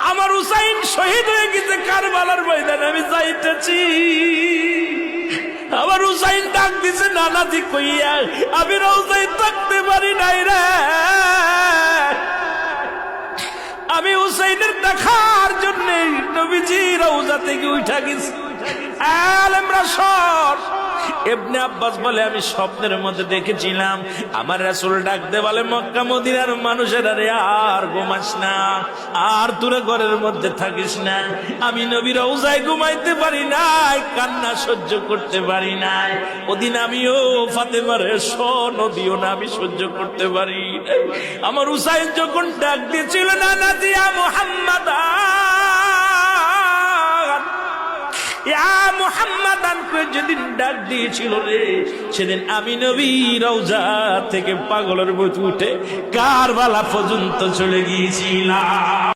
আমার হুসাইন শহীদ হয়ে গেছে কারবালার ময়দানে, আমি যাইতেছি। আমার হুসাইন ডাক দিছে নানাজি কইয়া, আমি রওজায় থাকতে পারি নাই রে, আমি হুসাইনের দেখার জন্য নবীজি রওজা থেকে উঠা গেছি। আলেমরা সর। ইবনে আব্বাস বলে আমি স্বপ্নের মধ্যে দেখেছিলাম আমার রাসূল ডাকতে বলে, মক্কা মদিনার মানুষেরা রে আর ঘুমাস না, আর তোরা ঘরের মধ্যে থাকিস না। আমি নবী রওজায় ঘুমাইতে পারি নাই, কান্না সহ্য করতে পারি নাই। ওদিন আমিও ফাতেমার নদীও না আমি সহ্য করতে পারি। আমার হুসাইন যখন ডাক দিয়েছিল না নাজিয়া মুহাম্মাদ মুহাম্মাদান করে যেদিন ডাক দিয়েছিল রে, সেদিন আমি নবী রওজা থেকে পাগলের মতো উঠে কারবালা পর্যন্ত চলে গিয়েছিলাম।